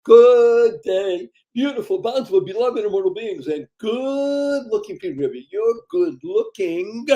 Good day, beautiful, bountiful, beloved, immortal beings, and good-looking people. Remember, you're good-looking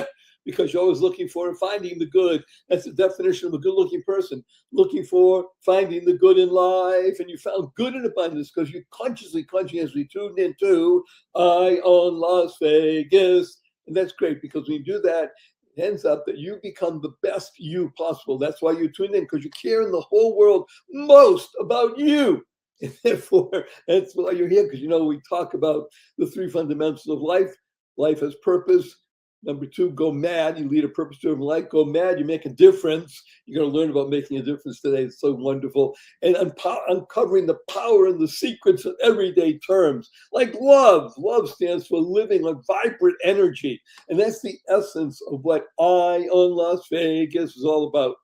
because you're always looking for and finding the good. That's the definition of a good-looking person. Looking for, finding the good in life, and you found good in abundance because you consciously tuned into I own Las Vegas. And that's great because when you do that, it ends up that you become the best you possible. That's why you tune in, because you care in the whole world most about you. And therefore, that's why you're here, because we talk about the three fundamentals of life. Life has purpose. Number two, go mad. You lead a purpose-driven life. Go mad. You make a difference. You're going to learn about making a difference today. It's so wonderful. And uncovering the power and the secrets of everyday terms, like love. Love stands for living a vibrant energy. And that's the essence of what I Own Las Vegas is all about.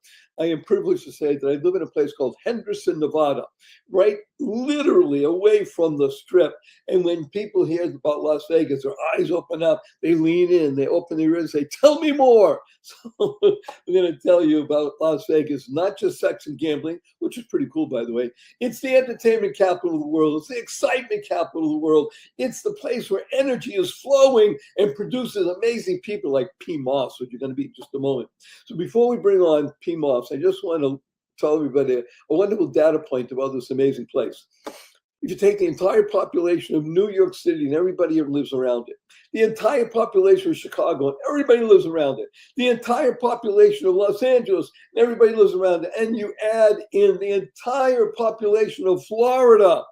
I am privileged to say that I live in a place called Henderson, Nevada, right literally away from the strip. And when people hear about Las Vegas, their eyes open up, they lean in, they open their ears, say, tell me more. So I'm going to tell you about Las Vegas, not just sex and gambling, which is pretty cool, by the way. It's the entertainment capital of the world. It's the excitement capital of the world. It's the place where energy is flowing and produces amazing people like P. Moss, which you're going to be in just a moment. So before we bring on P. Moss, I just want to tell everybody a wonderful data point about this amazing place. If you take the entire population of New York City and everybody who lives around it, the entire population of Chicago and everybody lives around it, the entire population of Los Angeles and everybody lives around it, and you add in the entire population of Florida,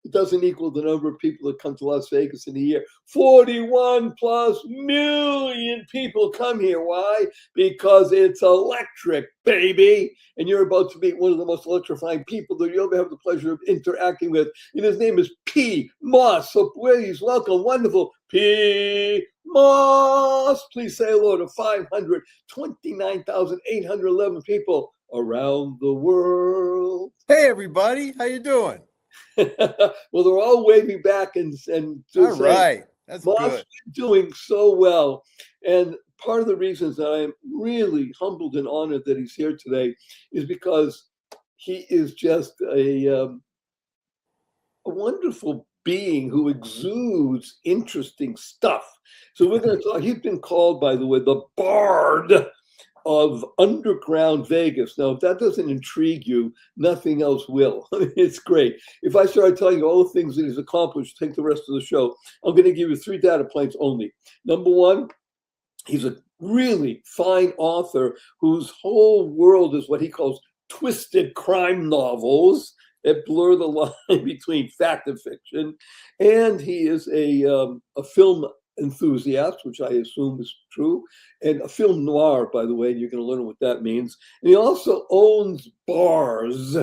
it doesn't equal the number of people that come to Las Vegas in a year. 41 plus million people come here. Why? Because it's electric, baby. And you're about to meet one of the most electrifying people that you'll ever have the pleasure of interacting with. And his name is P. Moss. So please welcome wonderful P. Moss. Please say hello to 529,811 people around the world. Hey, everybody. How you doing? Well, they're all waving back and all right. That's Moss, good. Doing so well. And part of the reasons that I'm really humbled and honored that he's here today is because he is just a wonderful being who exudes interesting stuff. So we're going to talk. He's been called, by the way, the Bard of underground Vegas. Now, if that doesn't intrigue you, nothing else will. It's great. If I start telling you all the things that he's accomplished, take the rest of the show. I'm going to give you 3 data points only. Number one, he's a really fine author whose whole world is what he calls twisted crime novels that blur the line between fact and fiction. And he is a film enthusiast, which I assume is true, and a film noir, by the way, and you're going to learn what that means. And he also owns bars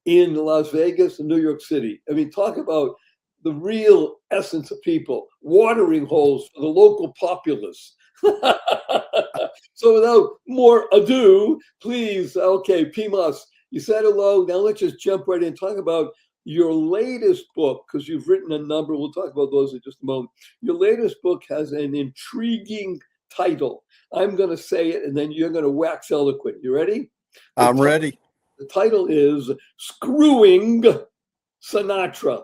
in Las Vegas and New York City. I mean, talk about the real essence of people, watering holes for the local populace. So without more ado, please, okay, P. Moss, you said hello. Now let's just jump right in and talk about your latest book, because you've written a number. We'll talk about those in just a moment. Your latest book has an intriguing title. I'm going to say it, and then you're going to wax eloquent. You ready? I'm ready. The title is Screwing Sinatra.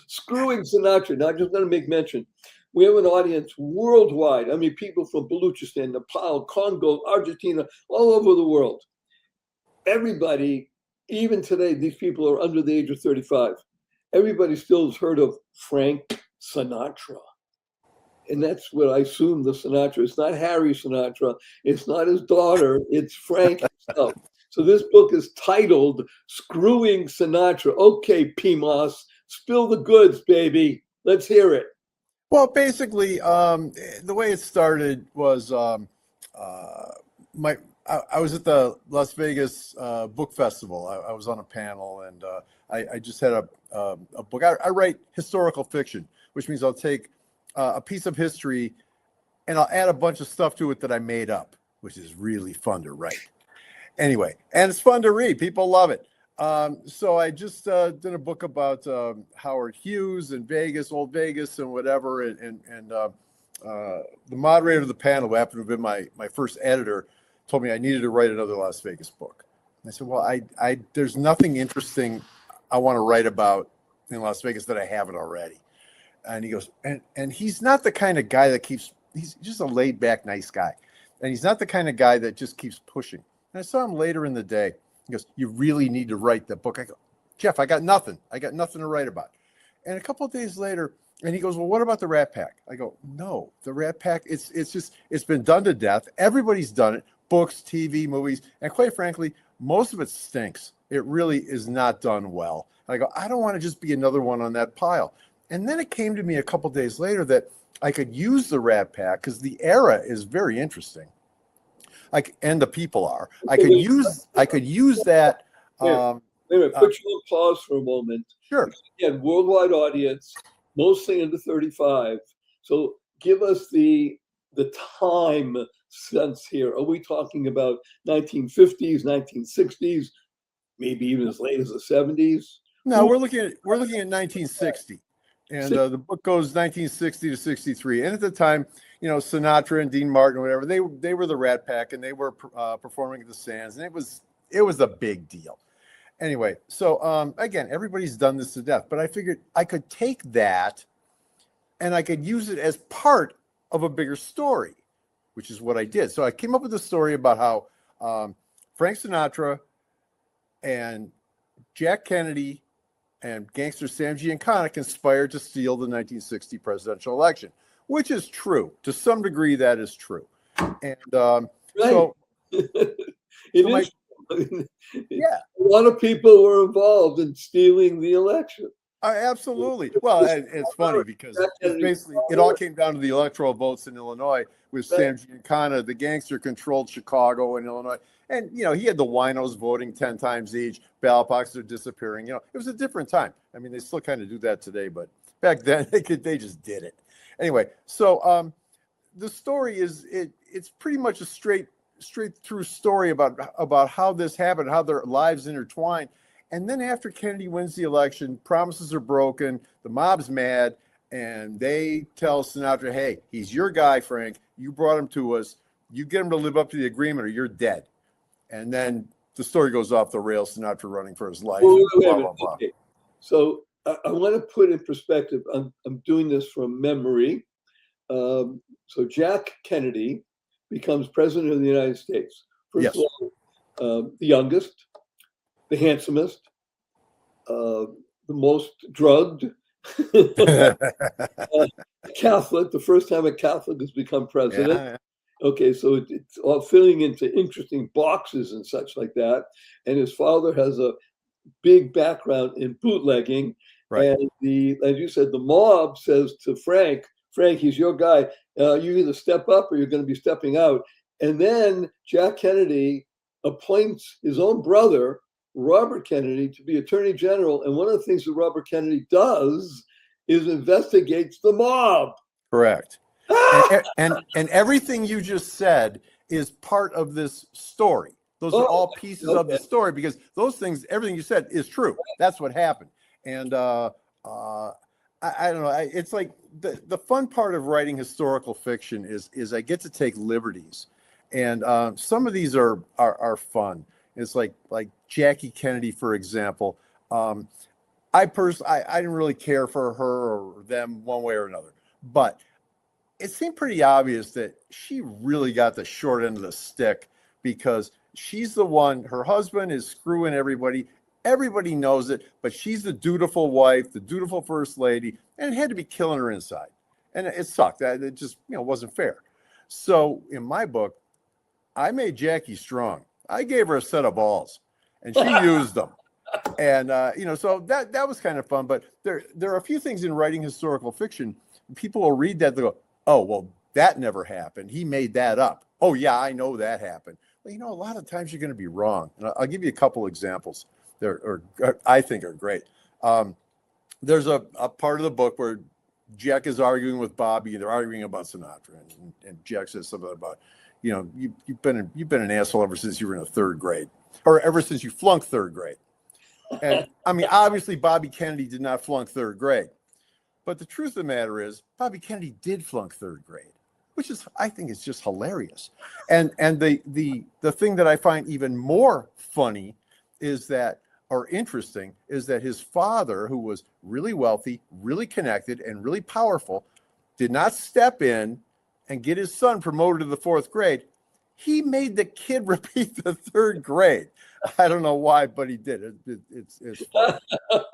Screwing Sinatra. Now, I'm just going to make mention. We have an audience worldwide. I mean, people from Baluchistan, Nepal, Congo, Argentina, all over the world. Everybody, even today, these people are under the age of 35. Everybody still has heard of Frank Sinatra. And that's what I assume the Sinatra. It's not Harry Sinatra. It's not his daughter. It's Frank himself. So this book is titled Screwing Sinatra. Okay, P. Moss, spill the goods, baby. Let's hear it. Well, basically, the way it started was I was at the Las Vegas Book Festival. I was on a panel, and I just had a book. I write historical fiction, which means I'll take a piece of history and I'll add a bunch of stuff to it that I made up, which is really fun to write. Anyway, and it's fun to read. People love it. So I just did a book about Howard Hughes and Vegas, old Vegas, and whatever. And the moderator of the panel, who happened to have been my first editor, told me I needed to write another Las Vegas book. I said, well, there's nothing interesting I want to write about in Las Vegas that I haven't already. And he goes, and he's not the kind of guy that he's just a laid back, nice guy. And he's not the kind of guy that just keeps pushing. And I saw him later in the day. He goes, you really need to write the book. I go, Jeff, I got nothing to write about. And a couple of days later, and he goes, well, what about the Rat Pack? I go, no, the Rat Pack, it's been done to death. Everybody's done it. Books, TV, movies. And quite frankly, most of it stinks. It really is not done well. And I go, I don't want to just be another one on that pile. And then it came to me a couple of days later that I could use the Rat Pack because the era is very interesting. And the people are. I could use that. Wait a minute, put you on pause for a moment. Sure. Again, worldwide audience, mostly under 35. So give us the time sense here. Are we talking about 1950s, 1960s, maybe even as late as the 70s? No, we're looking at 1960. And the book goes 1960 to 63. And at the time, Sinatra and Dean Martin, or whatever, they were the Rat Pack, and they were performing at the Sands, and it was a big deal. Anyway, so again, everybody's done this to death, but I figured I could take that and I could use it as part of a bigger story, which is what I did. So I came up with a story about how Frank Sinatra and Jack Kennedy and gangster Sam Giancana conspired to steal the 1960 presidential election, which is true. To some degree, that is true. And right. so, yeah, a lot of people were involved in stealing the election. Absolutely. Well, it's funny because it all came down to the electoral votes in Illinois with Sam Giancana. The gangster controlled Chicago and Illinois. And, he had the winos voting 10 times each. Ballot boxes are disappearing. It was a different time. I mean, they still kind of do that today, but back then they just did it. Anyway, so the story it's pretty much a straight through story about how this happened, how their lives intertwined. And then after Kennedy wins the election, promises are broken, the mob's mad, and they tell Sinatra, hey, he's your guy, Frank. You brought him to us. You get him to live up to the agreement or you're dead. And then the story goes off the rails, Sinatra running for his life. Well, wait a minute. Okay. So I want to put in perspective, I'm doing this from memory. So Jack Kennedy becomes president of the United States. First of all, the youngest, the handsomest, the most drugged, Catholic, the first time a Catholic has become president. Yeah. Okay, so it's all filling into interesting boxes and such like that. And his father has a big background in bootlegging. Right. And as you said, the mob says to Frank, he's your guy. You either step up or you're going to be stepping out. And then Jack Kennedy appoints his own brother, Robert Kennedy, to be Attorney General. And one of the things that Robert Kennedy does is investigates the mob. Correct. And everything you just said is part of this story. Those are all pieces of the story because those things, everything you said is true. That's what happened. And I don't know. It's like the fun part of writing historical fiction is I get to take liberties, and some of these are fun. It's like Jackie Kennedy, for example. I didn't really care for her or them one way or another, but it seemed pretty obvious that she really got the short end of the stick because she's the one, her husband is screwing everybody. Everybody knows it, but she's the dutiful wife, the dutiful first lady, and it had to be killing her inside. And it sucked. It just, wasn't fair. So in my book, I made Jackie strong. I gave her a set of balls and she used them. And, so that was kind of fun. But there are a few things in writing historical fiction. People will read that, they go, oh, well, that never happened. He made that up. Oh, yeah, I know that happened. Well, a lot of times you're going to be wrong. And I'll give you a couple examples. I think are great. There's a part of the book where Jack is arguing with Bobby. They're arguing about Sinatra, and Jack says something about, you've been an asshole ever since you were in the third grade, or ever since you flunked third grade. And I mean, obviously, Bobby Kennedy did not flunk third grade, but the truth of the matter is, Bobby Kennedy did flunk third grade. which is, I think, is just hilarious. And the thing that I find even more funny is that, or interesting, is that his father, who was really wealthy, really connected, and really powerful, did not step in and get his son promoted to the 4th grade. He made the kid repeat the 3rd grade. I don't know why, but he did. It's funny.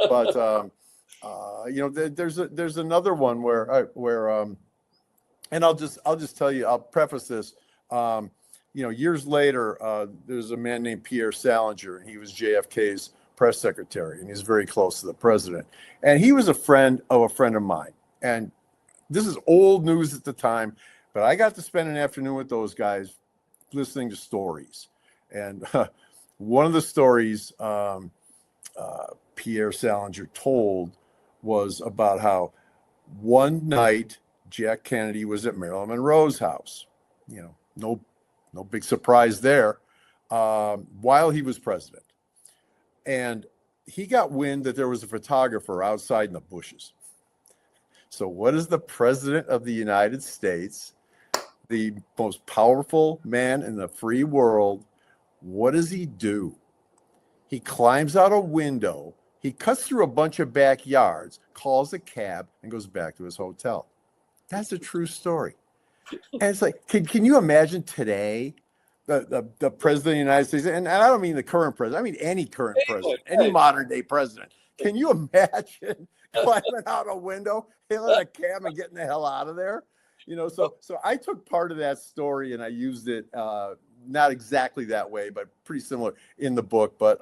But there's another one where and I'll just tell you, I'll preface this. Years later, there's a man named Pierre Salinger, and he was JFK's press secretary, and he's very close to the president. And he was a friend of mine. And this is old news at the time, but I got to spend an afternoon with those guys listening to stories. And one of the stories Pierre Salinger told was about how one night Jack Kennedy was at Marilyn Monroe's house. No big surprise there, while he was president. And he got wind that there was a photographer outside in the bushes. So what does the president of the United States, the most powerful man in the free world, what does he do? He climbs out a window, he cuts through a bunch of backyards, calls a cab, and goes back to his hotel. That's a true story. And it's like, can you imagine today the president of the United States, and I don't mean the current president, I mean any current president, any modern day president. Can you imagine climbing out a window, hailing a cab, and getting the hell out of there? So I took part of that story and I used it, not exactly that way, but pretty similar in the book. But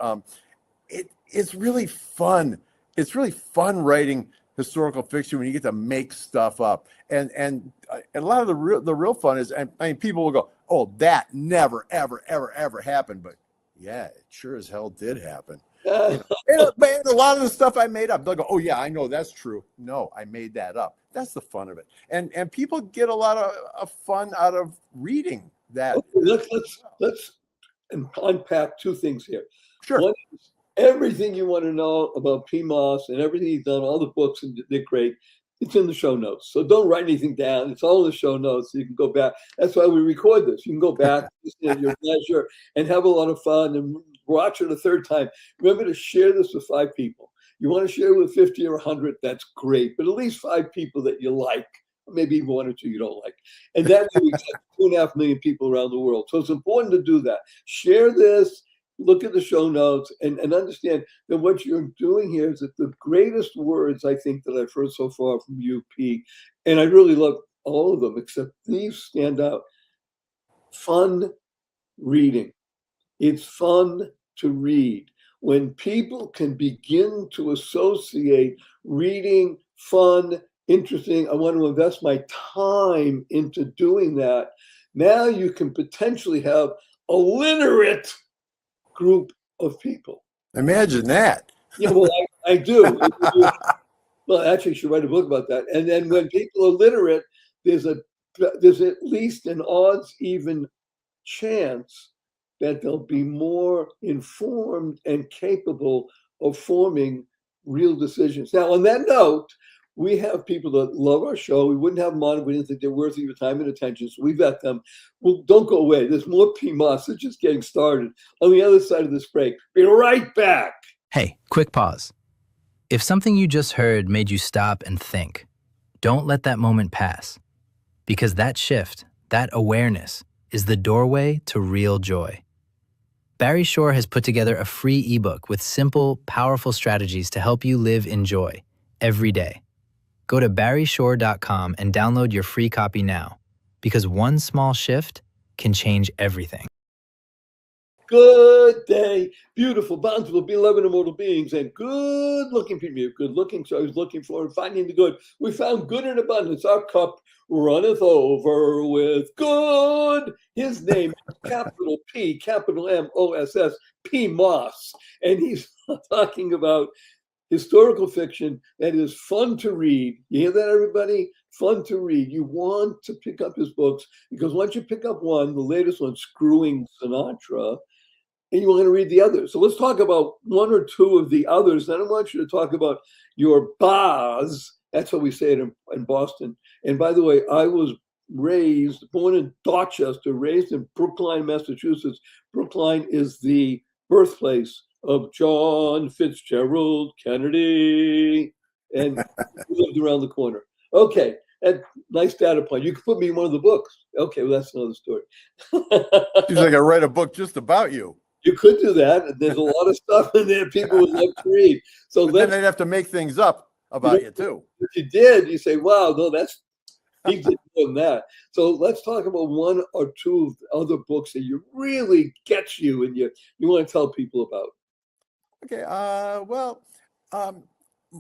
it's really fun. It's really fun writing historical fiction when you get to make stuff up. And a lot of the real fun is, I mean, people will go, oh, that never, ever, ever, ever happened. But yeah, it sure as hell did happen. And a lot of the stuff I made up, they'll go, oh yeah, I know that's true. No, I made that up. That's the fun of it. And people get a lot of fun out of reading that. Okay, let's unpack 2 things here. Sure. One is everything you want to know about P. Moss and everything he's done, all the books, and they're great. It's in the show notes. So don't write anything down. It's all in the show notes. So you can go back. That's why we record this. You can go back, listen at your pleasure, and have a lot of fun and watch it a 3rd time. Remember to share this with 5 people. You want to share with 50 or 100, that's great. But at least 5 people that you like, maybe even 1 or 2 you don't like. And that way we get 2.5 million people around the world. So it's important to do that. Share this. Look at the show notes and understand that what you're doing here is that the greatest words I think that I've heard so far from you, P, and I really love all of them, except these stand out. Fun reading. It's fun to read. When people can begin to associate reading, fun, interesting, I want to invest my time into doing that. Now you can potentially have a literate group of people. Imagine that. Yeah, well, I do. Well, actually, I should write a book about that. And then when people are literate, there's at least an odds-even chance that they'll be more informed and capable of forming real decisions. Now, on that note, we have people that love our show. We wouldn't have them on if we didn't think they're worth your time and attention. So we vet them. Well, don't go away. There's more P. Moss. It's just getting started. On the other side of this break, be right back. Hey, quick pause. If something you just heard made you stop and think, don't let that moment pass. Because that shift, that awareness, is the doorway to real joy. Barry Shore has put together a free ebook with simple, powerful strategies to help you live in joy every day. Go to barryshore.com and download your free copy now, because one small shift can change everything. Good day, beautiful, bountiful, beloved, immortal beings, and good-looking people. Good looking, so I was looking for and finding the good. We found good in abundance. Our cup runneth over with good. His name is capital P, capital M-O-S-S, P. Moss. And he's talking about historical fiction that is fun to read. You hear that, everybody? Fun to read. You want to pick up his books because once you pick up one, the latest one, Screwing Sinatra, and you want to read the others. So let's talk about 1 or 2 of the others. Then I want you to talk about your bars. That's how we say it in Boston. And by the way, I was born in Dorchester, raised in Brookline, Massachusetts. Brookline is the birthplace of John Fitzgerald Kennedy, and he lived around the corner. Okay, and nice data point. You could put me in one of the books. Okay, well, that's another story. Seems like I write a book just about you. You could do that. There's a lot of stuff in there people would love to read. So then they'd have to make things up about you too. If you did, you say, wow, no, he did more than that. So let's talk about one or two other books that you really get you and you want to tell people about. Okay.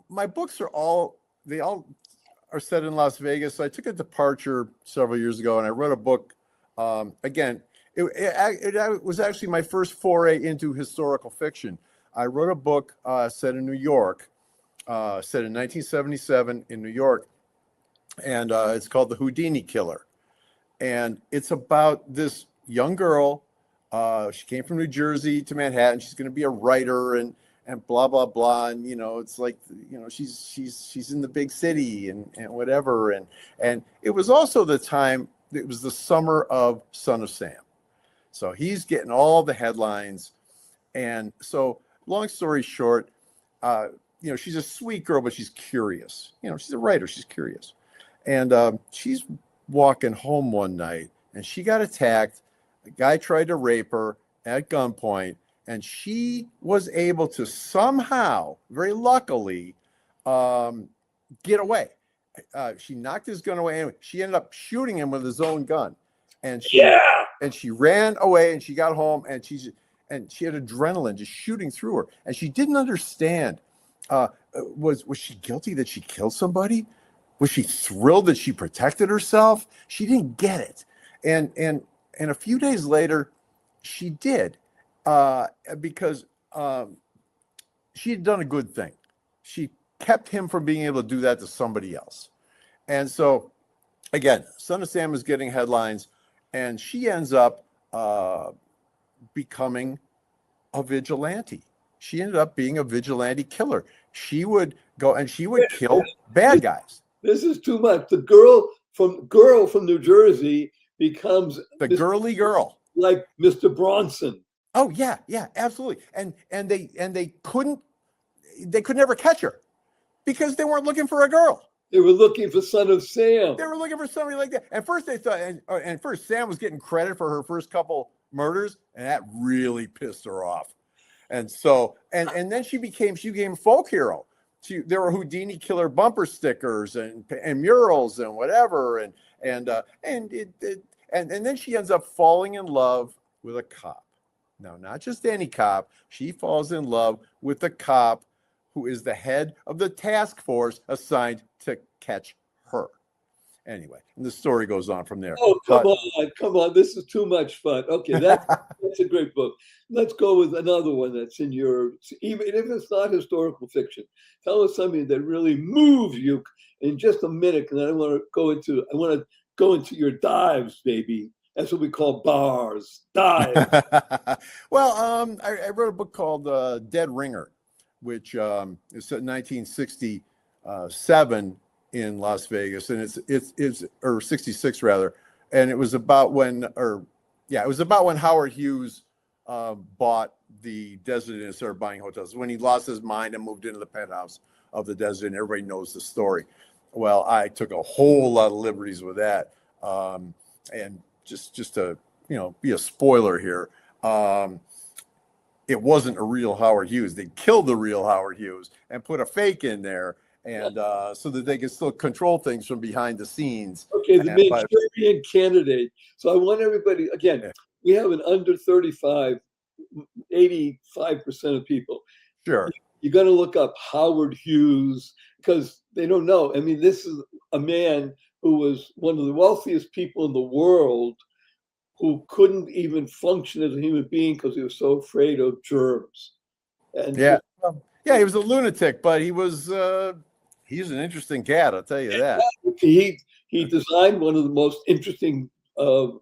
My books are all set in Las Vegas. So I took a departure several years ago and I wrote a book. Again, it was actually my first foray into historical fiction. I wrote a book set in New York, set in 1977 in New York, and it's called The Houdini Killer. And it's about this young girl. She came from New Jersey to Manhattan. She's going to be a writer and blah, blah, blah. And, it's like, she's in the big city and whatever. And it was also the time, it was the summer of Son of Sam. So he's getting all the headlines. And so long story short, she's a sweet girl, but she's curious. She's a writer. She's curious. And she's walking home one night and she got attacked. A guy tried to rape her at gunpoint, and she was able to somehow, very luckily, get away. She knocked his gun away. Anyway, she ended up shooting him with his own gun. And she ran away and she got home and she had adrenaline just shooting through her. And she didn't understand. Was she guilty that she killed somebody? Was she thrilled that she protected herself? She didn't get it. And a few days later, she did, because she had done a good thing. She kept him from being able to do that to somebody else. And so, again, Son of Sam is getting headlines, and she ends up becoming a vigilante. She ended up being a vigilante killer. She would go and she would kill bad guys. This is too much. The girl from New Jersey becomes the girly girl, like Mr. Bronson. Oh yeah, absolutely. And they could never catch her because they weren't looking for a girl. They were looking for Son of Sam. They were looking for somebody like that. And first they thought, and first Sam was getting credit for her first couple murders, and that really pissed her off. And so, and then she became folk hero. There were Houdini killer bumper stickers and murals and whatever, and then she ends up falling in love with a cop. Now, not just any cop. She falls in love with the cop who is the head of the task force assigned to catch her. Anyway, and the story goes on from there. Oh, come on. This is too much fun. Okay, that's a great book. Let's go with another one that's in your, even if it's not historical fiction. Tell us something that really moves you in just a minute, and then I want to go into your dives, baby. That's what we call bars, dives. Well, I wrote a book called Dead Ringer, which is set in 1967 in Las Vegas, and it's or 66 rather, and it was about when Howard Hughes bought the Desert Inn and started buying hotels. When he lost his mind and moved into the penthouse of the Desert Inn. Everybody knows the story. Well, I took a whole lot of liberties with that, and just to be a spoiler here, it wasn't a real Howard Hughes. They killed the real Howard Hughes and put a fake in there, and so that they can still control things from behind the scenes. Okay, the Manchurian Candidate. So I want everybody, again, we have an under 35, 85% of people. Sure. You're going to look up Howard Hughes because they don't know. I mean, this is a man who was one of the wealthiest people in the world who couldn't even function as a human being because he was so afraid of germs. And he was a lunatic, but he's an interesting cat, I'll tell you that. He designed one of the most interesting, the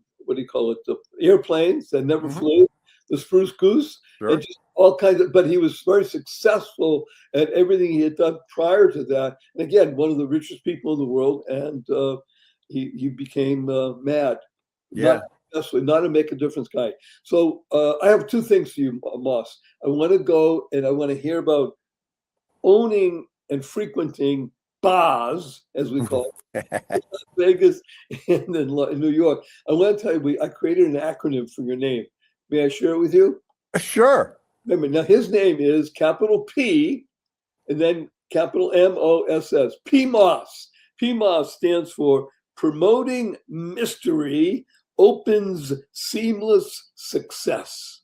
airplanes that never flew, the Spruce Goose, sure. And just all kinds of, but he was very successful at everything he had done prior to that. And again, one of the richest people in the world. And he became mad. Yeah. Not a make a difference guy. So I have two things for you, Moss. I want to go and I want to hear about owning and frequenting bars, as we call it, Las Vegas and in New York. I want to tell you, I created an acronym for your name. May I share it with you? Sure. Remember, now his name is capital P and then capital MOSS. PMOS. PMOS stands for Promoting Mystery Opens Seamless Success.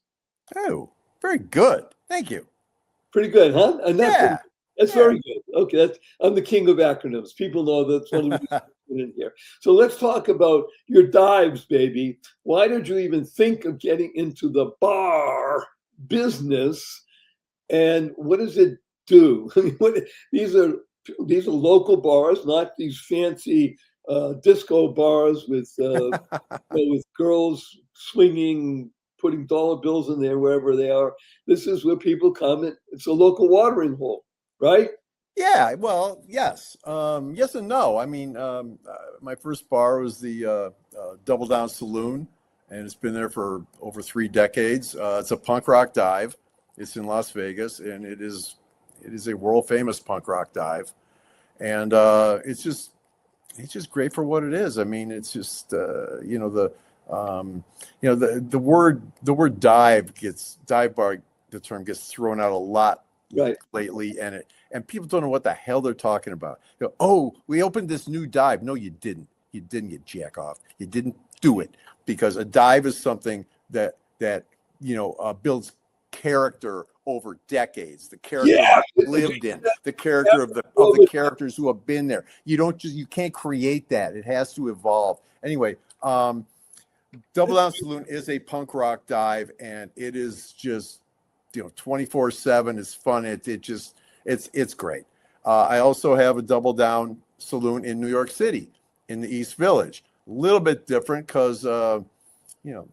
Oh, very good. Thank you. Pretty good, huh? And that's Yeah. very good. Okay, I'm the king of acronyms. People know that's one of the reasons in here. So let's talk about your dives, baby. Why did you even think of getting into the bar business? And what does it do? I mean, these are local bars, not these fancy disco bars with with girls swinging, putting dollar bills in there wherever they are. This is where people come, and it's a local watering hole, right? Yeah, well, yes. Yes and no. I mean, my first bar was the Double Down Saloon, and it's been there for over 3 decades. It's a punk rock dive. It's in Las Vegas, and it is a world famous punk rock dive, and it's just great for what it is. I mean, it's just the word dive bar, the term gets thrown out a lot Right. lately, and people don't know what the hell they're talking about. They go, oh, we opened this new dive. No, you didn't. You didn't, get jack off. You didn't do it, because a dive is something that builds character over decades. The character lived in, the character of the characters who have been there. You can't create that. It has to evolve. Anyway, Double Down Saloon is a punk rock dive, and it is just 24/7. It's fun. It's great. I also have a Double Down Saloon in New York City, in the East Village. A little bit different because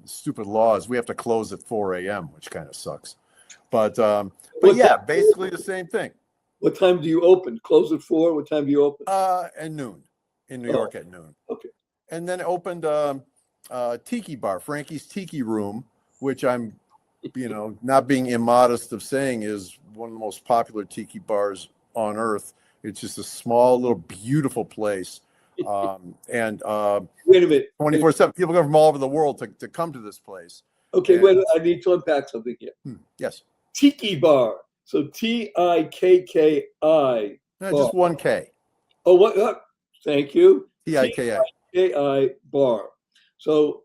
stupid laws. We have to close at 4 a.m., which kind of sucks. But yeah, basically the same thing. What time do you open? Close at 4? What time do you open? At noon. In New York at noon. Okay. And then opened Tiki Bar, Frankie's Tiki Room, which I'm, not being immodest of saying, is one of the most popular tiki bars on earth. It's just a small, little, beautiful place. And wait a minute. 24/7. People come from all over the world to come to this place. Okay, wait. I need to unpack something here. Yes. Tiki Bar. So TIKKI. Just one K. Oh, what? Thank you. TIKI. TIKI Bar. So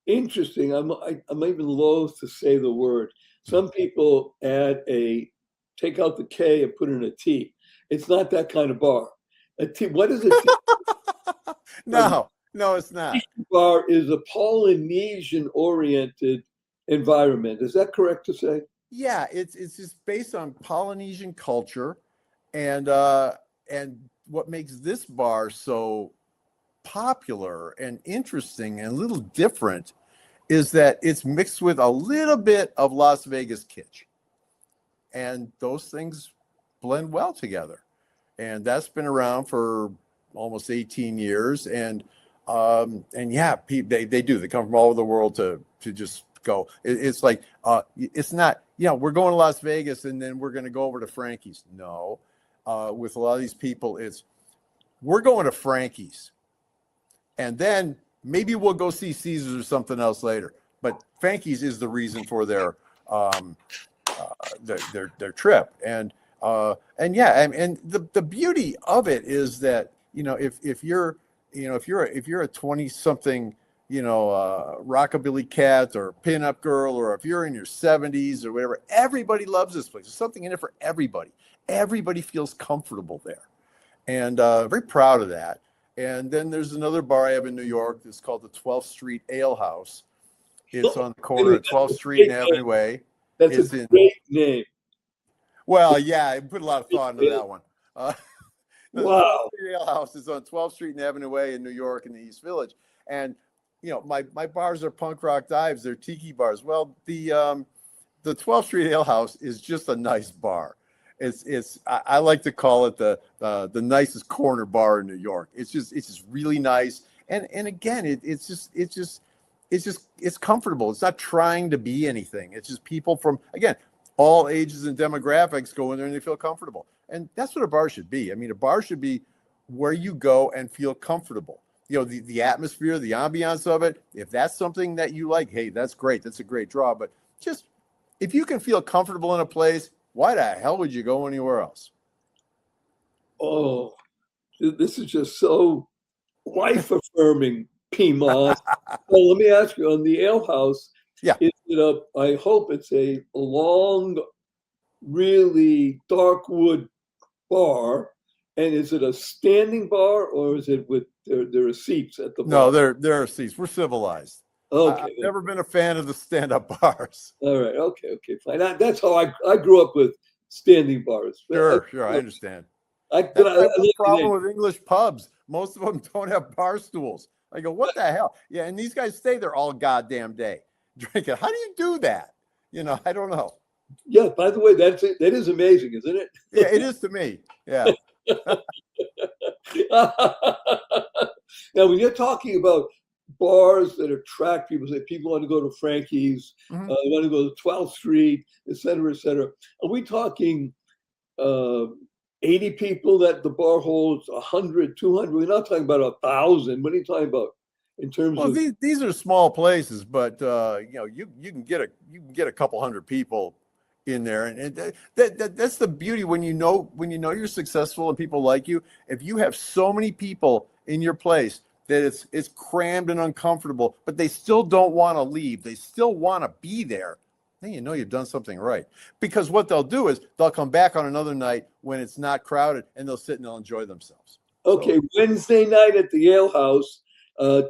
interesting. I'm even loath to say the word. Some people take out the K and put in a T. It's not that kind of bar. What is it? No, it's not. Tiki Bar is a Polynesian-oriented environment. Is that correct to say? Yeah, it's just based on Polynesian culture, and what makes this bar so popular and interesting and a little different is that it's mixed with a little bit of Las Vegas kitsch, and those things blend well together. And that's been around for almost 18 years, and yeah, they do. They come from all over the world to just go. It's like it's not. We're going to Las Vegas and then we're going to go over to Frankie's. No, with a lot of these people, we're going to Frankie's, and then maybe we'll go see Caesars or something else later. But Frankie's is the reason for their trip, and yeah, and the beauty of it is that if you're a 20-something rockabilly cat or pinup girl, or if you're in your 70s or whatever, everybody loves this place. There's something in it for everybody. Everybody feels comfortable there, and very proud of that. And then there's another bar I have in New York that's called the 12th Street Ale House. It's on the corner of 12th Street and Avenue Way. That's a great name. Well, yeah, I put a lot of thought into that one. The Wow. 12th Street Ale House is on 12th Street and Avenue Way in New York in the East Village. And my bars are punk rock dives. They're tiki bars. Well, the 12th Street Ale House is just a nice bar. I like to call it the nicest corner bar in New York. It's just really nice, And again, it's comfortable. It's not trying to be anything. It's just people from, again, all ages and demographics go in there and they feel comfortable. And that's what a bar should be. I mean, a bar should be where you go and feel comfortable. You know, the atmosphere, the ambiance of it. If that's something that you like, hey, that's great. That's a great draw. But just if you can feel comfortable in a place, why the hell would you go anywhere else? Oh, this is just so life affirming, P. Moss. Well, let me ask you, on the ale house, Yeah. is it I hope it's a long, really dark wood bar. And is it a standing bar, or is it with there are seats at the bar? No, there are seats. We're civilized. Okay. I've never been a fan of the stand-up bars. All right. Okay, fine. That's how I grew up with standing bars. Sure, I understand. That's the problem with English pubs. Most of them don't have bar stools. I go, what the hell? Yeah, and these guys stay there all goddamn day drinking. How do you do that? You know, I don't know. Yeah, by the way, that is amazing, isn't it? Yeah, it is to me. Yeah. Now, when you're talking about bars that attract people, say people want to go to Frankie's, Mhm. They want to go to 12th Street, et cetera, et cetera. Are we talking 80 people that the bar holds, 100, 200? We're not talking about 1,000. What are you talking about in terms Well, of? these are small places, but you know, you can get a couple hundred people in there, and that's the beauty when you know you're successful and people like you. If you have so many people in your place that it's crammed and uncomfortable, but they still don't want to leave, they still want to be there, then you know you've done something right. Because what they'll do is they'll come back on another night when it's not crowded, and they'll sit and they'll enjoy themselves. Okay, so, Wednesday night at the Ale House,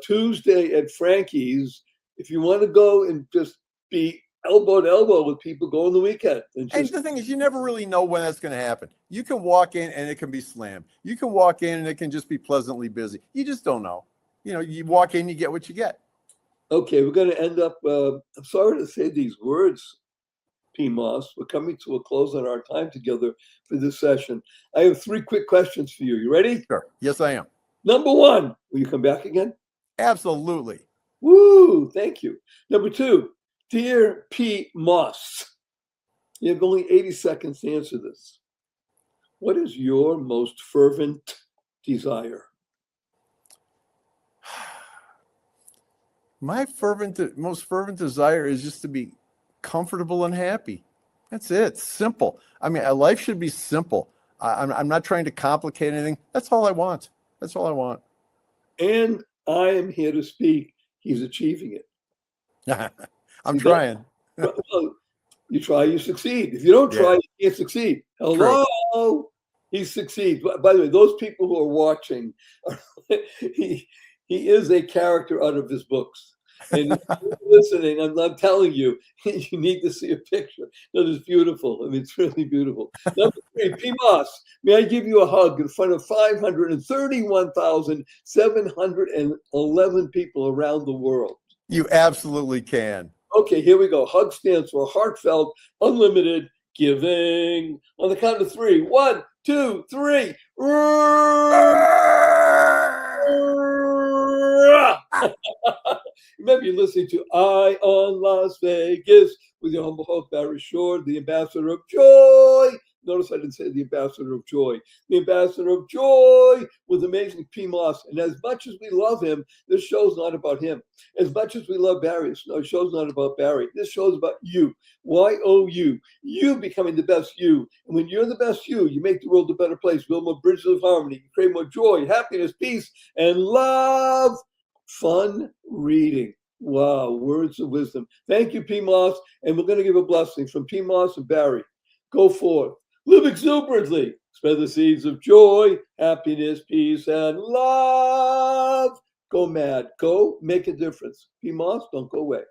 Tuesday at Frankie's. If you want to go and just be elbow to elbow with people, go on the weekend. And the thing is, you never really know when that's going to happen. You can walk in and it can be slammed. You can walk in and it can just be pleasantly busy. You just don't know. You know, you walk in, you get what you get. Okay, we're going to end up, I'm sorry to say these words, P. Moss. We're coming to a close on our time together for this session. I have 3 quick questions for you. You ready? Sure. Yes, I am. Number 1, will you come back again? Absolutely. Woo, thank you. Number 2, dear P. Moss, you have only 80 seconds to answer this. What is your most fervent desire? My most fervent desire is just to be comfortable and happy. That's it. Simple. I mean, life should be simple. I'm not trying to complicate anything. That's all I want. That's all I want. And I am here to speak. He's achieving it. I'm trying. Well, you try, you succeed. If you don't try, you can't succeed. Hello, true. He succeeds. By the way, those people who are watching, he is a character out of his books. And if you're listening, I'm telling you, you need to see a picture. That is beautiful. I mean, it's really beautiful. Number 3, P. Moss, may I give you a hug in front of 531,711 people around the world? You absolutely can. Okay, here we go. Hug stands for heartfelt, unlimited giving. On the count of 3. 1, 2, 3. Remember, you're listening to Eye on Las Vegas with your humble host, Barry Shore, the ambassador of joy. Notice I didn't say the ambassador of joy. The ambassador of joy with amazing P. Moss. And as much as we love him, this show's not about him. As much as we love Barry, this show's not about Barry. This show's about you. Y-O-U. You becoming the best you. And when you're the best you, you make the world a better place. Build more bridges of harmony. You create more joy, happiness, peace, and love. Fun reading. Wow, words of wisdom. Thank you, P. Moss. And we're going to give a blessing from P. Moss and Barry. Go forth. Live exuberantly. Spread the seeds of joy, happiness, peace, and love. Go mad. Go make a difference. P. Moss, don't go away.